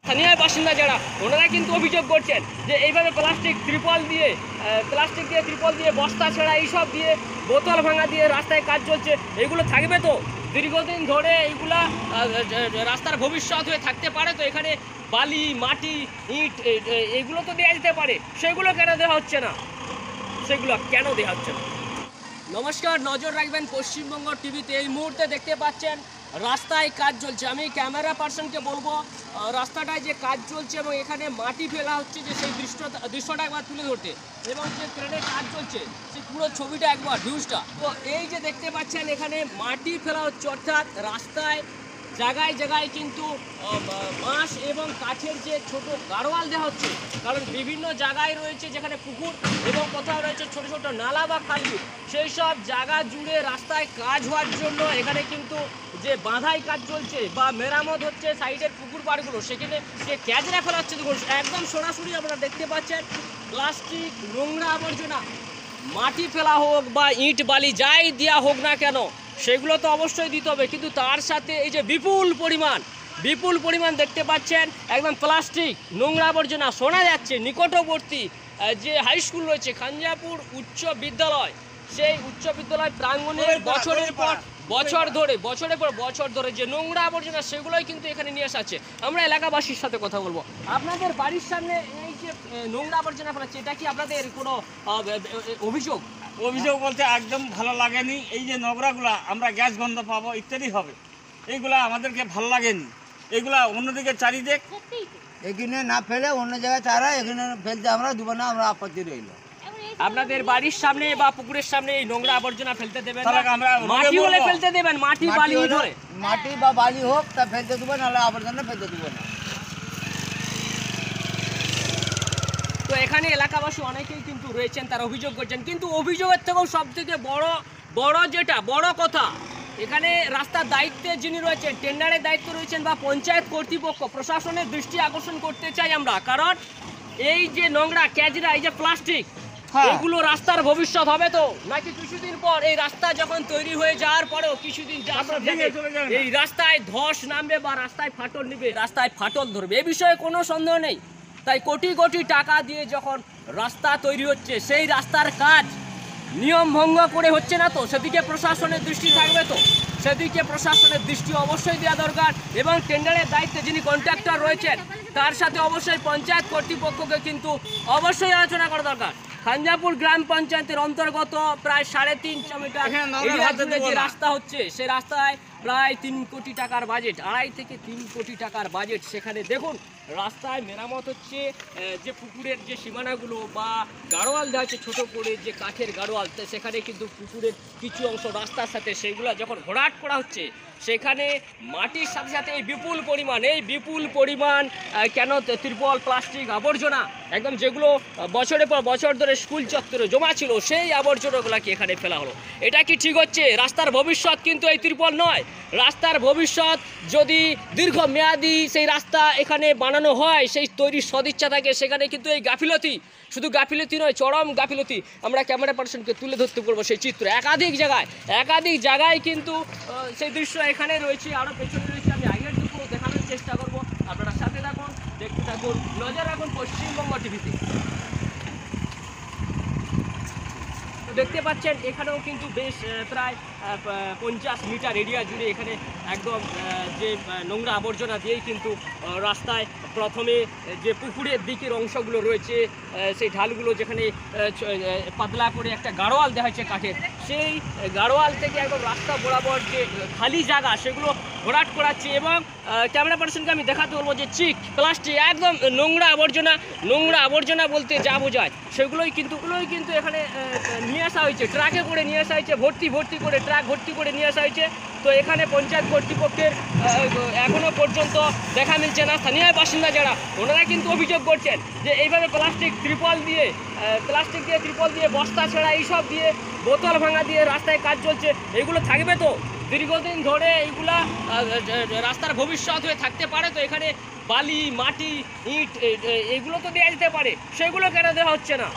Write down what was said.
স্থানীয় বাসিন্দা যারা ওনারা কিন্তু অভিযোগ করছেন যে এইভাবে প্লাস্টিক ত্রিপল দিয়ে বস্তা ছেঁড়া এইসব দিয়ে বোতল ভাঙা দিয়ে রাস্তায় কাজ চলছে। এগুলো থাকবে তো দীর্ঘদিন ধরে, এইগুলা রাস্তার ভবিষ্যৎ হয়ে থাকতে পারে তো? এখানে বালি, মাটি, ইট এগুলো তো দেওয়া যেতে পারে, সেগুলো কেন দেওয়া হচ্ছে না? নমস্কার, নজর রাখবেন পশ্চিমবঙ্গ টিভিতে। এই মুহূর্তে দেখতে পাচ্ছেন রাস্তায় কাজ চলছে। আমি ক্যামেরা পার্সনকে বলবো রাস্তাটায় যে কাজ চলছে এবং এখানে মাটি ফেলা হচ্ছে, যে সেই দৃশ্যটা একবার তুলে ধরতে, এবং যে ক্রেনের কাজ চলছে সেই পুরো ছবিটা একবার ভিউজটা। তো এই যে দেখতে পাচ্ছেন এখানে মাটি ফেলা হচ্ছে, অর্থাৎ রাস্তায় জায়গায় জায়গায় কিন্তু বাঁশ এবং কাঠের যে ছোট গাড়োয়াল দেওয়া হচ্ছে, কারণ বিভিন্ন জায়গায় রয়েছে যেখানে পুকুর এবং কোথাও রয়েছে ছোট ছোট নালা বা খালবিল, সেই সব জায়গা জুড়ে রাস্তায় কাজ হওয়ার জন্য এখানে কিন্তু যে বাঁধাই কাজ চলছে বা মেরামত হচ্ছে সাইডের পুকুর পাড়গুলো, সেখানে যে ক্যাজরা ফেলা হচ্ছে, দেখুন একদম সরাসরি আপনারা দেখতে পাচ্ছেন প্লাস্টিক, নোংরা আবর্জনা, মাটি ফেলা হোক বা ইট বালি যাই দেওয়া হোক না কেন সেগুলো তো অবশ্যই দিতে হবে, কিন্তু তার সাথে এই যে বিপুল পরিমাণ দেখতে পাচ্ছেন একদম প্লাস্টিক, নোংরা আবর্জনা। শোনা যাচ্ছে নিকটবর্তী যে হাই স্কুল রয়েছে খাঞ্জাপুর উচ্চ বিদ্যালয়, সেই উচ্চ বিদ্যালয় প্রাঙ্গণে বছরের পর বছর ধরে যে নোংরা আবর্জনা সেগুলোই কিন্তু এখানে নিয়ে আসছে। আমরা এলাকাবাসীর সাথে কথা বলবো। আপনাদের বাড়ির সামনে এই যে নোংরা আবর্জনা ফেলাচ্ছে, এটা কি আপনাদের কোনো অভিযোগ বলতে একদম ভালো লাগেনি। এই যে নোংরাগুলা আমরা গ্যাস গন্ধ পাবো ইত্যাদি হবে, এইগুলা আমাদেরকে ভালো লাগেনি। এইগুলা অন্যদিকে চারিদিক এখানে না ফেলে অন্য জায়গায় চারা, এখানে ফেলতে আমরা দেবো না, আমরা আপত্তি রইল। আপনাদের বাড়ির সামনে বা পুকুরের সামনে এই নোংরা আবর্জনা ফেলতে দেবেন না, আমরা মাটি হলে ফেলতে দেবেন, মাটি বালি ধরে, মাটি বা বালি হোক তা ফেলতে দেবো, নাহলে আবর্জনা ফেলতে দেবো না। তো এখানে এলাকাবাসী অনেকেই কিন্তু রয়েছেন, তারা অভিযোগ করছেন, কিন্তু অভিযোগের থেকেও সব থেকে বড় কথা, এখানে রাস্তার দায়িত্বে যিনি রয়েছেন, টেন্ডারের দায়িত্ব রয়েছেন বা পঞ্চায়েত কর্তৃপক্ষ, প্রশাসনের দৃষ্টি আকর্ষণ করতে চাই আমরা। কারণ এই যে নোংরা ক্যাজরা, এই যে প্লাস্টিক, এগুলো রাস্তার ভবিষ্যৎ হবে তো, নাকি কিছুদিন পর এই রাস্তা যখন তৈরি হয়ে যাওয়ার পরেও কিছুদিন এই রাস্তায় ধস নামবে বা রাস্তায় ফাটল ধরবে, এ বিষয়ে কোনো সন্দেহ নেই। তাই কোটি কোটি টাকা দিয়ে যখন রাস্তা তৈরি হচ্ছে, সেই রাস্তার কাজ নিয়ম ভঙ্গ করে হচ্ছে না তো, সেদিকে প্রশাসনের দৃষ্টি থাকবে তো, সেদিকে প্রশাসনের দৃষ্টি অবশ্যই দেওয়া দরকার। এবং টেন্ডারের দায়িত্বে যিনি কন্ট্রাক্টর রয়েছেন তার সাথে অবশ্যই পঞ্চায়েত কর্তৃপক্ষকে কিন্তু অবশ্যই আলোচনা করা দরকার। খাঞ্জাপুর গ্রাম পঞ্চায়েতের অন্তর্গত প্রায় 3.5 মিটার এরিয়া জুড়ে যে রাস্তা হচ্ছে, সে রাস্তায় প্রায় 3 কোটি টাকার বাজেট, 2.5 থেকে 3 কোটি টাকার বাজেট। সেখানে দেখুন রাস্তায় মেরামত হচ্ছে, যে পুকুরের যে সীমানাগুলো বা গাড়োয়াল দেওয়া হচ্ছে ছোটো করে, যে কাঠের গাড়োয়াল, সেখানে কিন্তু পুকুরের কিছু অংশ রাস্তার সাথে সেইগুলো যখন ভরাট করা হচ্ছে, সেখানে মাটির সাথে সাথে এই বিপুল পরিমাণ কেন ত্রিপল, প্লাস্টিক আবর্জনা, একদম যেগুলো বছরের পর বছর ধরে স্কুল চত্বরে জমা ছিল, সেই আবর্জনাগুলোকে এখানে ফেলা হলো। এটা কি ঠিক হচ্ছে? রাস্তার ভবিষ্যৎ কিন্তু এই ত্রিপল নয়। রাস্তার ভবিষ্যৎ যদি দীর্ঘমেয়াদী সেই রাস্তা এখানে বানানো হয়, সেই তৈরির সদিচ্ছা থাকে, সেখানে কিন্তু এই গাফিলতি, শুধু গাফিলতি নয়, চরম গাফিলতি আমরা ক্যামেরা পার্সনকে তুলে ধরতে পারবো সেই চিত্র। একাধিক জায়গায় কিন্তু সেই দৃশ্য এখানে রয়েছে, আরও পেছনে রয়েছে। আমি আগের টুকু দেখানোর চেষ্টা করবো, আপনারা সাথে থাকুন, দেখতে থাকুন, নজর রাখুন পশ্চিমবঙ্গ টিভিতে। দেখতে পাচ্ছেন এখানেও কিন্তু বেশ প্রায় 50 মিটার এরিয়া জুড়ে এখানে একদম যে নোংরা আবর্জনা দিয়েই কিন্তু রাস্তায় প্রথমে যে পুকুরের দিকের অংশগুলো রয়েছে, সেই ঢালগুলো যেখানে পাতলা করে একটা গাড়োয়াল দেওয়া হয়েছে কাঠের, সেই গাড়োয়াল থেকে একদম রাস্তা বরাবর যে খালি জায়গা সেগুলো ভরাট করাচ্ছে। এবং ক্যামেরা পার্সনকে আমি দেখাতে বলবো যে প্লাস্টিক একদম নোংরা আবর্জনা বলতে যা বোঝায় সেগুলোই কিন্তু এখানে নিয়ে আসা হয়েছে, ট্রাকে করে নিয়ে আসা হয়েছে, ট্রাক ভর্তি করে নিয়ে আসা হয়েছে। তো এখানে পঞ্চায়েত কর্তৃপক্ষের এখনও পর্যন্ত দেখা মিলছে না। স্থানীয় বাসিন্দা যারা ওনারা কিন্তু অভিযোগ করছেন যে এইভাবে প্লাস্টিক ত্রিপল দিয়ে বস্তা ছেঁড়া এইসব দিয়ে বোতল ভাঙা দিয়ে রাস্তায় কাজ চলছে। এগুলো থাকবে তো দীর্ঘদিন ধরে, এইগুলা রাস্তার ভবিষ্যৎ হয়ে থাকতে পারে তো? এখানে বালি, মাটি, ইট এগুলো তো দেওয়া যেতে পারে, সেগুলো কেন দেওয়া হচ্ছে না?